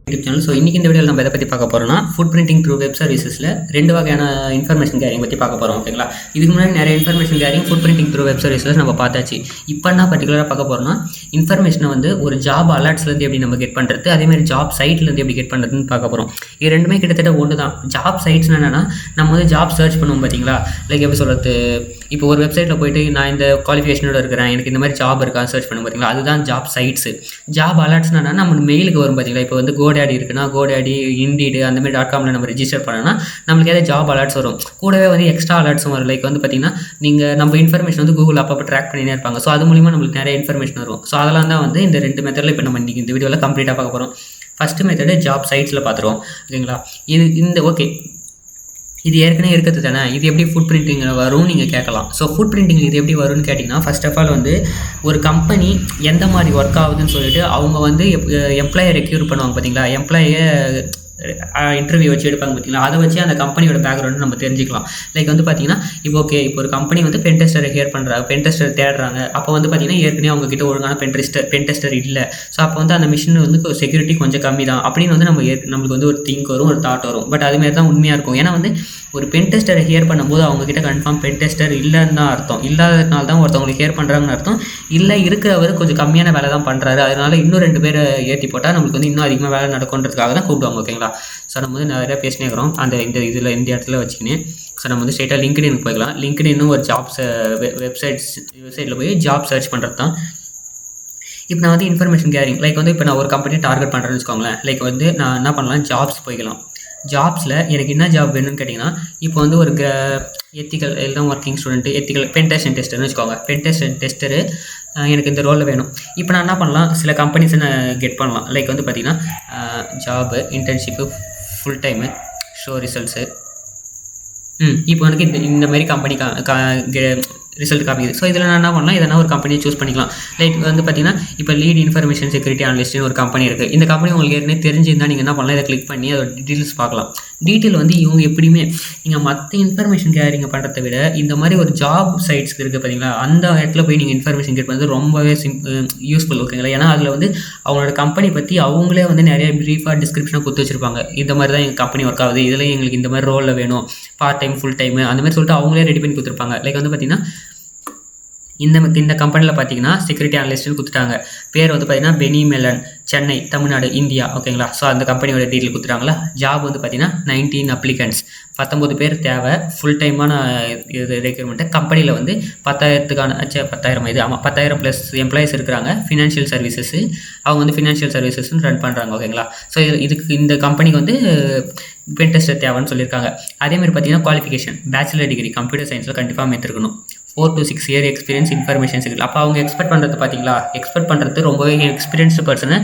YouTube channel. So இன்றைக்கி இந்த வீடியோவில் நம்ம எதை பற்றி பார்க்க போகிறோம்னா ஃபுட் பிரிண்டிங் த்ரூ வெப் சர்வீசஸில் 2 வகையான இன்ஃபர்மேஷன் கேரிங் பற்றி பார்க்க போகிறோம். ஓகேங்களா, இதுக்கு முன்னாடி நிறைய information caring footprinting through web சர்வீஸில் நம்ம பார்த்தாச்சு. இப்போ என்ன பர்டிகுலராக பார்க்க போகிறோம்னா இன்ஃபர்மேஷனை வந்து ஒரு ஜாப் அலர்ட்ஸ்லேருந்து எப்படி நம்ம கெட் பண்ணுறது, அதேமாதிரி ஜாப் சைட்லேருந்து எப்படி கெட் பண்ணுறதுன்னு பார்க்க போகிறோம். இது ரெண்டுமே கிட்டத்தட்ட ஒன்று தான். ஜாப் சைட்ஸ்னு என்னென்னா நம்ம வந்து ஜாப் சர்ச் பண்ணுவோம் பார்த்தீங்களா, லைக் எப்படி சொல்கிறது, இப்போ ஒரு வெப்சைட்டில் போய்ட்டு நான் இந்த குவாலிஃபிகேஷனோட இருக்கிறேன், எனக்கு இந்த மாதிரி ஜாப் இருக்கா சர்ச் பண்ணுவோம் பார்த்தீங்களா, அதுதான் ஜாப் சைட்ஸு. ஜாப் அலர்ட்ஸ்னா நம்ம மெயிலுக்கு வரும் பார்த்தீங்களா, இப்போ வந்து கோடாடி இருக்குன்னா கோடாடி, இண்டீடு அந்த மாதிரி .comல நம்ம ரெஜிஸ்டர் பண்ணோன்னா நம்மளுக்கு ஏதாவது ஜாப் அலர்ட்ஸ் வரும். கூடவே வந்து எக்ஸ்ட்ரா அலர்ட்ஸும் வரும். லைக் வந்து பார்த்திங்கன்னா நீங்கள் நம்ம இன்ஃபர்மேஷன் வந்து கூகுள் அப்பப்போ ட்ராக் பண்ணினே இருப்பாங்க. ஸோ அது மூலிமா நம்மளுக்கு நிறைய இன்ஃபர்மேஷன் வரும். ஸோ அதெல்லாம் தான் வந்து இந்த 2 மெத்தடில் இப்போ நம்ம இன்றைக்கி இந்த வீடியோவில் கம்ப்ளீட்டாக பார்க்க போகிறோம். ஃபஸ்ட்டு மெத்தடு ஜாப் சைட்ஸில் பார்த்துருவோம். ஓகேங்களா, ஓகே இது ஏற்கனவே இருக்கிறது தானே, இது எப்படி ஃபுட் பிரிண்டிங்கில் வரும் நீங்கள் கேட்கலாம். ஸோ ஃபுட் பிரிண்டிங் இது எப்படி வரும்னு கேட்டிங்கன்னா, ஃபர்ஸ்ட் ஆஃப் ஆல் வந்து ஒரு கம்பெனி எந்த மாதிரி ஒர்க் ஆகுதுன்னு சொல்லிட்டு அவங்க வந்து எம்ப்ளாயை ரெக்யூர் பண்ணுவாங்க பார்த்தீங்களா, எம்ப்ளாயை இன்டர்வியூ வச்சு எடுப்பாங்க பார்த்தீங்களா, அதை வச்சு அந்த கம்பெனியோட பேக்ரவுண்டு நம்ம தெரிஞ்சுக்கலாம். லைக் வந்து பார்த்தீங்கன்னா இப்போ இப்போ ஒரு கம்பெனி வந்து பென் டெஸ்டரை ஹியர் பண்ணுறாங்க, பென் டெஸ்டர் தேடுறாங்க. அப்போ வந்து பார்த்தீங்கன்னா ஏற்கனவே அவங்க கிட்ட ஒழுங்கான பென் டெஸ்டர் இல்லை. ஸோ அப்போ வந்து அந்த மிஷின் வந்து செக்யூரிட்டி கொஞ்சம் கம்மி தான் அப்படின்னு வந்து நம்மளுக்கு வந்து ஒரு திங்க் வரும், ஒரு தாட் வரும். பட் அதுமாரி தான் உண்மையாக இருக்கும். ஏன்னா வந்து ஒரு பென் டெஸ்டரை ஹியர் பண்ணும்போது அவங்ககிட்ட கன்ஃபார்ம் பென் டெஸ்டர் இல்லைன்னு தான் அர்த்தம். இல்லாததுனால தான் ஒருத்தவங்களுக்கு ஹியர் பண்ணுறாங்கன்னு அர்த்தம். இல்லை இருக்கிறவர் கொஞ்சம் கம்மியான வேலை தான் பண்ணுறாரு, அதனால இன்னும் 2 பேரை ஏற்றி போட்டால் நம்மளுக்கு வந்து இன்னும் அதிகமாக வேலை நடக்குன்றதுக்காக தான் கூப்பிடுவாங்க. ஓகேங்களா, ஸோ நம்ம வந்து நிறையா பேசினே இருக்கிறோம் இந்த இடத்துல வச்சுக்கினேன். ஸோ நம்ம வந்து ஸ்ட்ரெயிட்டாக லிங்க்டினுக்கு போய்க்கலாம். லிங்க்டினும் ஒரு ஜாப்ஸ் வெப்சைட்டில் போய் ஜாப் சர்ச் பண்ணுறது தான். இப்போ நான் வந்து இன்ஃபர்மேஷன் கேரிங், லைக் வந்து இப்போ நான் ஒரு கம்பெனி டார்கெட் பண்ணுறேன்னு வச்சுக்கோங்களேன். லைக் வந்து நான் என்ன பண்ணலாம், ஜாப்ஸ் போய்க்கலாம். ஜாப்ஸில் எனக்கு என்ன ஜாப் வேணும்னு கேட்டிங்கன்னா, இப்போ வந்து ஒரு எத்திக்கல் எல்லாம் ஒர்க்கிங் ஸ்டூடெண்ட்டு, எத்திக்கல் பென் டெஸ்டர்னு வச்சுக்கோங்க. பென் டெஸ்டரு எனக்கு இந்த ரோலில் வேணும். இப்போ நான் என்ன பண்ணலாம், சில கம்பெனிஸை நான் கெட் பண்ணலாம். லைக் வந்து பார்த்திங்கன்னா job, internship, full time, show results. இப்போ எனக்கு இந்த மாதிரி கம்பெனி ரிசல்ட் காமிக்குது. ஸோ இதில் நான் என்ன பண்ணலாம், எதனா ஒரு கம்பெனியை சூஸ் பண்ணிக்கலாம். லைக் வந்து பார்த்திங்கன்னா இப்போ லீட் இன்ஃபர்மேஷன் செக்யூரிட்டி அனலிஸ்ட்னு ஒரு கம்பெனி இருக்குது. இந்த கம்பெனி உங்களுக்கு ஏற்கனவே தெரிஞ்சிருந்தால் நீங்கள் என்ன பண்ணலாம், இதை கிளிக் பண்ணி அதோட டீட்டெயில்ஸ் பார்க்கலாம். டீட்டெயில் வந்து இவங்க எப்படியுமே நீங்கள் மற்ற இன்ஃபர்மேஷன் கேரிங்க பண்ணுறதை விட இந்த மாதிரி ஒரு ஜாப் சைட்ஸ் இருக்குது பார்த்தீங்களா, அந்த இடத்துல போய் நீங்கள் இன்ஃபர்மேஷன் கேட் பண்ணுறது ரொம்பவே யூஸ்ஃபுல். ஓகேங்களா, ஏன்னா அதில் வந்து அவங்களோட கம்பெனி பற்றி அவங்களே வந்து நிறைய ப்ரீஃபாக டிஸ்கிரிப்ஷனாக கொடுத்து வச்சுருப்பாங்க. இந்த மாதிரி தான் எங்கள் கம்பெனி ஒர்க் ஆகுது, இதில் எங்களுக்கு இந்த மாதிரி ரோலில் வேணும், பார்ட் டைம் ஃபுல் டைமு அந்த மாதிரி சொல்லிட்டு அவங்களே ரெடி பண்ணி கொடுத்துருப்பாங்க. லைக் வந்து பார்த்திங்கன்னா இந்த கம்பெனியில் பார்த்தீங்கன்னா செக்யூரிட்டி அனலிஸ்ட்னு கொடுத்துட்டாங்க. பேர் வந்து பார்த்தீங்கன்னா பெனி மெலன், சென்னை, தமிழ்நாடு, இந்தியா. ஓகேங்களா, ஸோ அந்த கம்பெனியோட டீட்டெயில் கொடுத்துட்டாங்களா. ஜாப் வந்து பார்த்தீங்கன்னா 19 அப்ளிகன்ஸ், 19 பேர் தேவை. ஃபுல் டைமான இது ரெக்யூர்மெண்ட்டு. கம்பெனியில் வந்து 10,000 ப்ளஸ் எம்ப்ளாயிஸ் இருக்கிறாங்க. ஃபினான்ஷியல் சர்வீசஸ்ஸு, அவங்க வந்து ஃபினான்ஷியல் சர்வீசஸ்ன்னு ரன் பண்ணுறாங்க. ஓகேங்களா, ஸோ இதுக்கு இந்த கம்பெனிக்கு வந்து பென் டெஸ்டர் தேவைன்னு சொல்லியிருக்காங்க. அதேமாதிரி பார்த்தீங்கன்னா குவாலிஃபிகேஷன் பேச்சுலர் டிகிரி கம்ப்யூட்டர் சயின்ஸில் கண்டிப்பாக எடுத்துருக்கணும். 4 to 6 year experience information security. அப்போ அவங்க எக்ஸ்பெக்ட் பண்ணுறது பார்த்தீங்களா, எக்ஸ்பெக்ட் பண்ணுறது ரொம்பவே எக்ஸ்பீரியன்ஸ்டு பர்சனை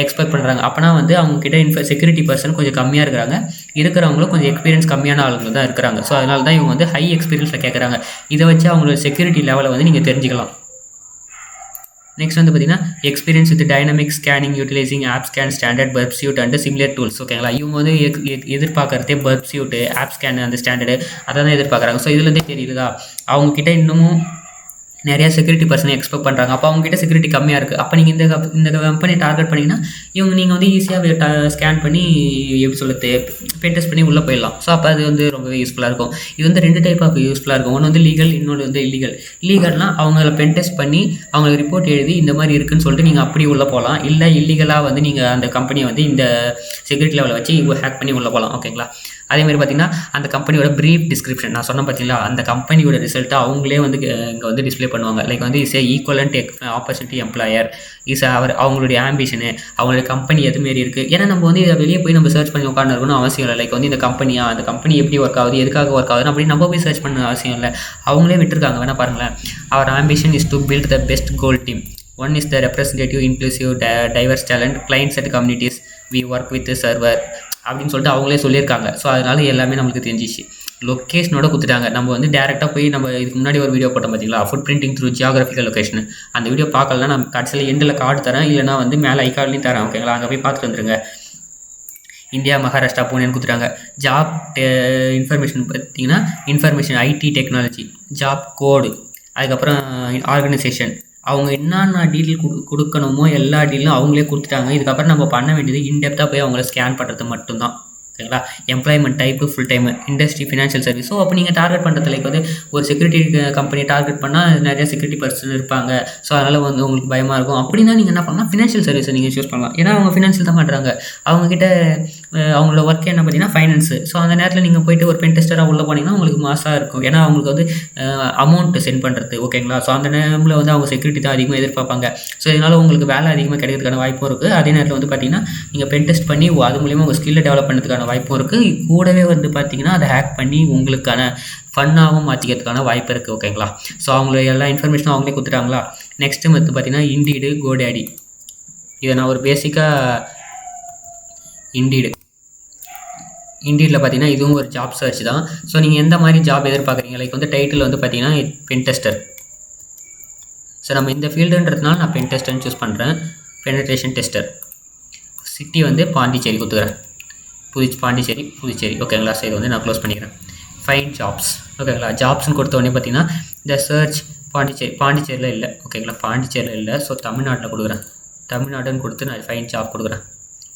எக்ஸ்பெக்ட் பண்ணுறாங்க. அப்போனா வந்து அவங்ககிட்ட செக்யூரிட்டி பர்சன் கொஞ்சம் கம்மியாக இருக்கிறவங்களும் கொஞ்சம் எக்ஸ்பீரியன்ஸ் கம்மியான ஆளுங்க தான் இருக்கிறாங்க. ஸோ அதனால தான் இவங்க வந்து ஹை எக்ஸ்பீரியன்ஸில் கேட்குறாங்க. இதை வச்சு அவங்களோட செக்யூரிட்டி லெவலை வந்து நீங்கள் தெரிஞ்சுக்கலாம். நெக்ஸ்ட் வந்து பார்த்தீங்கன்னா experience with dynamic scanning utilizing app scan standard burp suite and similar tools. ஓகேங்களா, இவங்க வந்து எதிர்பார்க்குறதே பர்ப் சியூட்டு, ஆப் ஸ்கேன் அந்த ஸ்டாண்டர்டு அதை தான் எதிர்பார்க்குறாங்க. ஸோ இதுலேருந்தே தெரியுதா அவங்கக்கிட்ட இன்னமும் நிறையா செக்யூரிட்டி பர்சனை எக்ஸ்பெக்ட் பண்ணுறாங்க. அப்போ அவங்ககிட்ட செக்யூரிட்டி கம்மியாக இருக்குது. அப்போ நீங்கள் இந்த கம்பெனி டார்கெட் பண்ணிங்கன்னா நீங்கள் வந்து ஈஸியாக ஸ்கேன் பண்ணி எப்படி சொல்லுறது பென் டெஸ்ட் பண்ணி உள்ளே போயிடலாம். ஸோ அப்போ அது வந்து ரொம்பவே யூஸ்ஃபுல்லாக இருக்கும். இது வந்து 2 டைப் ஆஃப் யூஸ்ஃபுல்லாக இருக்கும். ஒன்று வந்து லீகல், இன்னொன்று வந்து இல்லீகல். லீகல்னால் அவங்கள பென் டெஸ்ட் பண்ணி அவங்களுக்கு ரிப்போர்ட் எழுதி இந்த மாதிரி இருக்குன்னு சொல்லிட்டு நீங்கள் அப்படி உள்ளே போகலாம். இல்லை இல்லீகலாக வந்து நீங்கள் அந்த கம்பெனியை வந்து இந்த செக்யூரிட்டி லெவலில் வச்சு ஹேக் பண்ணி உள்ளே போகலாம். ஓகேங்களா, அதேமாதிரி பார்த்திங்கன்னா அந்த கம்பெனியோட ப்ரீஃப் டிஸ்கிரிப்ஷன் நான் சொன்னேன் பார்த்தீங்களா, அந்த கம்பெனியோட ரிசல்ட்டை அவங்களே வந்து இங்கே வந்து டிஸ்பிளே பண்ணுவாங்க. லைக் வந்து இஸ் ஈக்குவலண்ட் ஆப்பர்ச்சுனிட்டி எம்ப்ளாயர், அவங்களுடைய ஆம்பிஷனு, அவங்களுடைய கம்பெனி எதுமாரி இருக்குது. ஏன்னா நம்ம வந்து இதை வெளியே போய் நம்ம சர்ச் பண்ணி உட்காந்து இருக்கணும் அவசியம் இல்லை. லைக் வந்து இந்த கம்பெனி எப்படி ஒர்க் ஆகுது, எதுக்காக ஒர்க் ஆகுதுன்னு அப்படி நம்ம போய் சர்ச் பண்ண அவசியம் இல்லை. அவங்களே விட்டுருக்காங்க. வேணால் பாருங்களேன், அவர் ambition is to build the best goal team. One is the representative, inclusive, diverse talent, clients and communities we work with server அப்படின்னு சொல்லிட்டு அவங்களே சொல்லியிருக்காங்க. ஸோ அதனால எல்லாமே நம்மளுக்கு தெரிஞ்சிச்சு. லொக்கேஷனோட கொடுத்துட்டாங்க. நம்ம வந்து டேரெக்டாக போய் நம்ம இதுக்கு முன்னாடி ஒரு வீடியோ போட்டோம் பார்த்தீங்களா, food printing through geographical location. அந்த வீடியோ பார்க்கலாம், நான் கடைசியில் எண்டில் கார்டு தரேன், இல்லைனா வந்து மேலே ஐகார்ட்லையும் தரேன். ஓகேங்களா, அங்கே போய் பார்த்துட்டு வந்துருங்க. இந்தியா, மகாராஷ்டிரா, பூனேன்னு கொடுத்துட்டாங்க. ஜாப் இன்ஃபர்மேஷன் பார்த்தீங்கன்னா இன்ஃபர்மேஷன் ஐடி டெக்னாலஜி, ஜாப் கோடு, அதுக்கப்புறம் ஆர்கனைசேஷன், அவங்க என்னென்ன டீட்டெயில் கொடுக்கணுமோ எல்லா டீட்டெயிலும் அவங்களே கொடுத்துட்டாங்க. இதுக்கப்புறம் நம்ம பண்ண வேண்டியது இன்டெப்த்தாக போய் அவங்கள ஸ்கேன் பண்ணுறது மட்டும்தான். ஓகேங்களா? Employment type, full time, industry, financial service. So அப்போ நீங்கள் டார்கெட் பண்ணுறது லைக் வந்து ஒரு செக்யூரிட்டி கம்பெனி டார்கெட் பண்ணால் நிறைய செக்யூரிட்டி பர்சன் இருப்பாங்க. ஸோ அதனால் வந்து உங்களுக்கு பயமாக இருக்கும். அப்படின்னா நீங்கள் என்ன பண்ணலாம், ஃபினான்ஷியல் சர்வீஸை நீங்கள் சூஸ் பண்ணலாம். ஏன்னா அவங்க ஃபினான்ஷியல் தான் பண்ணுறாங்க. அவங்கக்கிட்ட அவங்களோட ஒர்க் என்ன பார்த்தீங்கன்னா ஃபைனான்ஸு. ஸோ அந்த நேரத்தில் நீங்கள் போய்ட்டு ஒரு பென் டெஸ்டராக உள்ளே போனீங்கன்னா உங்களுக்கு மாசாக இருக்கும். ஏன்னா அவங்களுக்கு வந்து அமௌண்ட்டு சென்ட் பண்ணுறது. ஓகேங்களா? ஸோ அந்த நேரத்தில் வந்து அவங்க செக்யூரிட்டி தான் அதிகமாக எதிர்பார்ப்பாங்க. ஸோ இதனால் உங்களுக்கு வேலை அதிகமாக கிடைக்கிறதுக்கான வாய்ப்பும் இருக்குது. அதே நேரத்தில் வந்து பார்த்தீங்கன்னா நீங்கள் பென் டெஸ்ட் பண்ணி அது மூலிமா உங்கள் ஸ்கில்லை டெவலப் பண்ணுறதுக்கான வாய்ப்பும் இருக்குது. கூடவே வந்து பார்த்தீங்கன்னா அதை ஹேக் பண்ணி உங்களுக்கான ஃபன்னாகவும் மாற்றிக்கிறதுக்கான வாய்ப்பு இருக்குது. ஓகேங்களா? ஸோ அவங்கள எல்லா இன்ஃபர்மேஷனும் அவங்களே கொடுத்துட்டாங்களா. நெக்ஸ்ட்டு வந்து பார்த்தீங்கன்னா இண்டீடு, கோடேடி. இதை நான் ஒரு பேசிக்காக இண்டீடில் பார்த்தீங்கன்னா இதுவும் ஒரு ஜாப் சர்ச் தான். ஸோ நீங்கள் எந்த மாதிரி ஜாப் எதிர்பார்க்குறீங்க, லைக் வந்து டைட்டில் வந்து பார்த்தீங்கன்னா பென் டெஸ்டர். ஸோ நம்ம இந்த ஃபீல்டுன்றதுனால நான் பென் டெஸ்டர்னு சூஸ் பண்ணுறேன். Penetration tester. சிட்டி வந்து பாண்டிச்சேரி கொடுத்துக்கிறேன். பாண்டிச்சேரி. ஓகேங்களா? ஸோ இதை வந்து நான் க்ளோஸ் பண்ணிக்கிறேன். Find jobs. ஓகேங்களா? ஜாப்ஸ்னு கொடுத்தோடனே பார்த்தீங்கன்னா இந்த சர்ச் பாண்டிச்சேரியில் இல்லை. ஓகேங்களா? பாண்டிச்சேரியில் இல்லை. ஸோ தமிழ்நாட்டில் கொடுக்குறேன். தமிழ்நாடுன்னு கொடுத்து நான் ஃபைண்ட் ஜாப் கொடுக்குறேன்.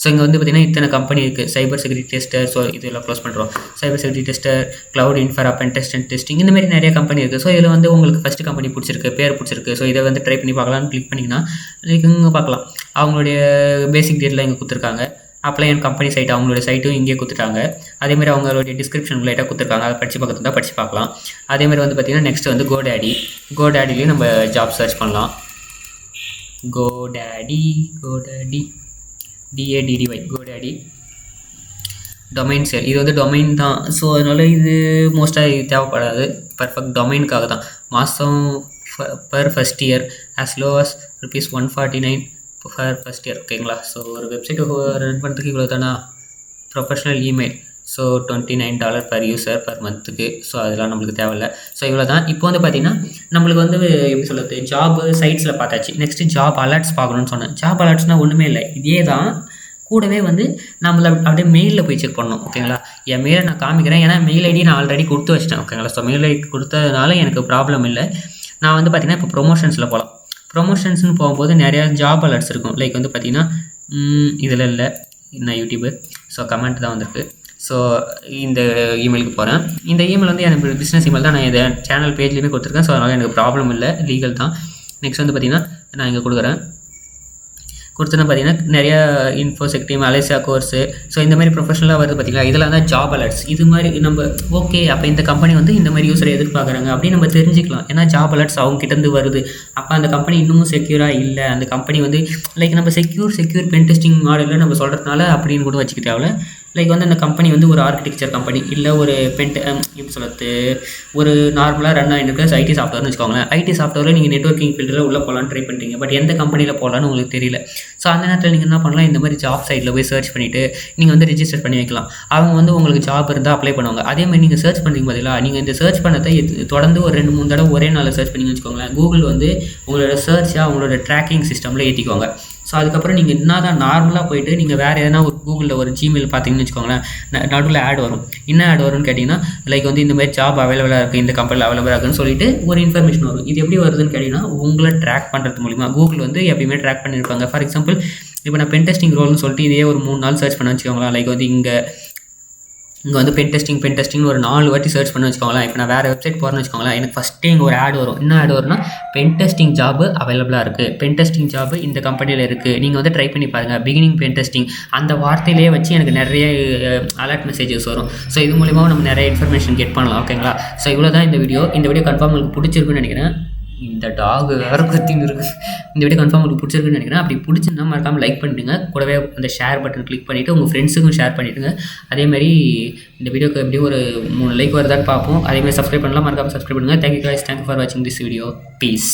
ஸோ இங்கே வந்து பார்த்திங்கன்னா இத்தனை கம்பெனி இருக்குது. Cyber security tester. ஸோ இதெல்லாம் க்ளோஸ் பண்ணுறோம். Cyber security tester, cloud infra, pen test and testing, இந்த மாதிரி நிறைய கம்பெனி இருக்குது. ஸோ இதில் வந்து உங்களுக்கு ஃபஸ்ட்டு கம்பெனி பிடிச்சிருக்கு, பேர் பிடிச்சிருக்கு. ஸோ இதை வந்து ட்ரை பண்ணி பார்க்கலான்னு கிளிக் பண்ணிங்கன்னா இங்கே பார்க்கலாம். அவங்களுடைய பேசிக் டீட்டெயிலாக இங்கே கொடுத்துருக்காங்க. அப்ளை அண்ட் கம்பெனி சைட், அவங்களுடைய சைட்டும் இங்கே கொடுத்துட்டாங்க. அதேமாதிரி அவங்களுடைய டிஸ்கிரிப்ஷன் லைட்டாக கொடுத்துருக்காங்க. அதை படித்து பார்க்கறதா படித்து பார்க்கலாம். அதேமாதிரி வந்து பார்த்திங்கன்னா நெக்ஸ்ட் வந்து கோடேடிலையும் நம்ம ஜாப் சர்ச் பண்ணலாம். கோடேடி DADDY கோடேடி டொமைன் சேல். இது வந்து டொமைன் தான். ஸோ அதனால் இது மோஸ்ட்டாக இது தேவைப்படாது. பர்ஃபெக்ட் டொமைனுக்காக தான். மாதம் per first year as low as ₹149 per first year. ஓகேங்களா? ஸோ ஒரு வெப்சைட் ரன் பண்ணுறதுக்கு இவ்வளோ தானா. Professional email. So $29 per user per மந்த்துக்கு. ஸோ அதெல்லாம் நம்மளுக்கு தேவையில்லை. ஸோ இவ்வளோ தான். இப்போ வந்து பார்த்திங்கன்னா நம்மளுக்கு வந்து எப்படி சொல்கிறது, ஜாப் சைட்ஸில் பார்த்தாச்சு. நெக்ஸ்ட்டு ஜாப் அலர்ட்ஸ் பார்க்கணுன்னு சொன்னேன். ஜாப் அலர்ட்ஸ்னால் ஒன்றுமே இல்லை, இதே தான். கூடவே வந்து நம்மளை அப்படியே மெயிலில் போய் செக் பண்ணணும். ஓகேங்களா? என் மெயிலை நான் காமிக்கிறேன். ஏன்னா மெயில் ஐடி நான் ஆல்ரெடி கொடுத்து வச்சிட்டேன். ஓகேங்களா? ஸோ மெயில் ஐடி கொடுத்ததுனால எனக்கு ப்ராப்ளம் இல்லை. நான் வந்து பார்த்திங்கன்னா இப்போ ப்ரொமோஷன்ஸில் போகலாம். ப்ரொமோஷன்ஸ்னு போகும்போது நிறையா ஜாப் அலர்ட்ஸ் இருக்கும். லைக் வந்து பார்த்திங்கன்னா இதில் இல்லை, நான் யூடியூபு. ஸோ கமெண்ட் தான் வந்திருக்கு. ஸோ இந்த இமெயிலுக்கு போகிறேன். இந்த இமெயில் வந்து எனக்கு பிஸ்னஸ் இமெயில் தான். நான் இதை சேனல் பேஜ்லேயுமே கொடுத்துருக்கேன். ஸோ அதனால் எனக்கு ப்ராப்ளம் இல்லை, லீகல் தான். நெக்ஸ்ட் வந்து பார்த்திங்கன்னா நான் இங்கே கொடுத்துன்னு பார்த்தீங்கன்னா நிறையா இன்ஃபோசெக்டி, மலேசியா கோர்ஸு. ஸோ இந்த மாதிரி ப்ரொஃபஷனலாக வருது பார்த்திங்களா. இதெல்லாம் தான் ஜாப் அலர்ட்ஸ். இது மாதிரி நம்ம ஓகே அப்போ இந்த கம்பெனி வந்து இந்த மாதிரி யூஸரை எதிர்பார்க்குறாங்க அப்படின்னு நம்ம தெரிஞ்சுக்கலாம். ஏன்னா ஜாப் அலர்ட்ஸ் அவங்ககிட்டேருந்து வருது. அப்போ அந்த கம்பெனி இன்னமும் செக்யூராக இல்லை. அந்த கம்பெனி வந்து லைக் நம்ம செக்யூர் பென் டெஸ்டிங் மாடலில் நம்ம சொல்கிறதுனால அப்படின்னு கூட வச்சுக்க தேவையில்ல. லைக் வந்து அந்த கம்பெனி வந்து ஒரு ஆர்கிடெக்சர் கம்பெனி, இல்லை ஒரு எப்படி சொல்கிறது, ஒரு நார்மலாக ரன் ஆகிட்டு இருக்க ஐடி சாஃப்ட்வேர்னு வச்சுக்கோங்களேன். ஐடி சாஃப்ட்வேரில் நீங்கள் நெட்வொர்க்கிங் ஃபீல்டில் உள்ளே போகலான்னு ட்ரை பண்ணுறீங்க. பட் எந்த கம்பெனியில் போகலான்னு உங்களுக்கு தெரியல. ஸோ அந்த நேரத்தில் நீங்கள் என்ன பண்ணலாம், இந்த மாதிரி ஜாப் சைட்டில் போய் சர்ச் பண்ணிவிட்டு நீங்கள் வந்து ரிஜிஸ்டர் பண்ணி வைக்கலாம். அவங்க வந்து உங்களுக்கு ஜாப் இருந்தால் அப்ளை பண்ணுவாங்க. அதேமாதிரி நீங்கள் சர்ச் பண்ணுறீங்க பார்த்தீங்களா, நீங்கள் இந்த சர்ச் பண்ணதை தொடர்ந்து ஒரு 2-3 தடவை ஒரே நாளில் சர்ச் பண்ணி வச்சுக்கோங்களேன். கூகுள் வந்து உங்களோட சர்ச்சாக அவங்களோட ட்ராக்கிங் சிஸ்டமில் ஏற்றிக்குவாங்க. ஸோ அதுக்கப்புறம் நீங்கள் என்ன தான் நார்மலாக போய்ட்டு நீங்கள் வேறு எதனா ஒரு கூகுளில் ஒரு ஜிமெயில் பார்த்தீங்கன்னு வச்சுக்கோங்களேன், நடுவில் ஆட் வரும். என்ன ஆட் வரும்னு கேட்டிங்கன்னா லைக் வந்து இந்த மாதிரி ஜாப் அவைலபிளாக இருக்குது, இந்த கம்பெனியில் அவைலபிளாக இருக்குன்னு சொல்லிட்டு ஒரு இன்ஃபர்மேஷன் வரும். இது எப்படி வருதுன்னு கேட்டிங்கன்னா உங்களை ட்ராக் பண்ணுறது மூலிமா கூகுள் வந்து எப்பயுமே ட்ராக் பண்ணியிருப்பாங்க. ஃபார் எக்ஸாம்பிள் இப்போ நான் பென் டெஸ்டிங் ரோல்னு சொல்லிட்டு இதே ஒரு 3 நாள் சர்ச் பண்ண வச்சுக்கோங்களேன். லைக் வந்து இங்கே வந்து பென் டெஸ்டிங் ஒரு 4 வாட்டி சர்ச் பண்ணி வச்சுக்கோங்களேன். இப்போ நான் வேறு வெப்சைட் போகிறேன்னு வச்சுக்கோங்களேன், எனக்கு ஃபஸ்ட்டே இங்கே ஒரு ஆட் வரும். என்ன ஆட் வரும்னா பென் டெஸ்டிங் ஜாப் அவைலபிளாக இருக்குது, பென் டெஸ்டிங் ஜாப் இந்த கம்பெனியில் இருக்குது, நீங்கள் வந்து ட்ரை பண்ணி பாருங்கள், பிகினிங் பென் டெஸ்டிங். அந்த வார்த்தையிலேயே வச்சு எனக்கு நிறைய அலர்ட் மெசேஜஸ் வரும். ஸோ இது மூலிமா நம்ம நிறைய இன்ஃபர்மேஷன் கெட் பண்ணலாம். ஓகேங்களா? ஸோ இவ்வளோ தான் இந்த வீடியோ கன்ஃபார்ம் உங்களுக்கு பிடிச்சிருக்குன்னு நினைக்கிறேன். இந்த டாகு வேறு கத்தின்னு இருக்குது. இந்த வீடியோ கன்ஃபார்ம் உங்களுக்கு பிடிச்சிருக்குன்னு நினைக்கிறேன். அப்படி பிடிச்சிருந்தா மறக்காமல் லைக் பண்ணிவிடுங்க. கூடவே அந்த ஷேர் பட்டன் கிளிக் பண்ணிவிட்டு உங்கள் ஃப்ரெண்ட்ஸுக்கும் ஷேர் பண்ணிவிடுங்க. அதேமாதிரி இந்த வீடியோக்கு எப்படியும் ஒரு 3 லைக் வருதான்னு பார்ப்போம். அதேமாதிரி சப்ஸ்கிரைப் பண்ணலாம், மறக்காமல் சப்ஸ்கிரைப் பண்ணுங்கள். தேங்க்யூ கைஸ், தேங்க்யூ ஃபார் வாட்சிங் திஸ் வீடியோ. பீஸ்.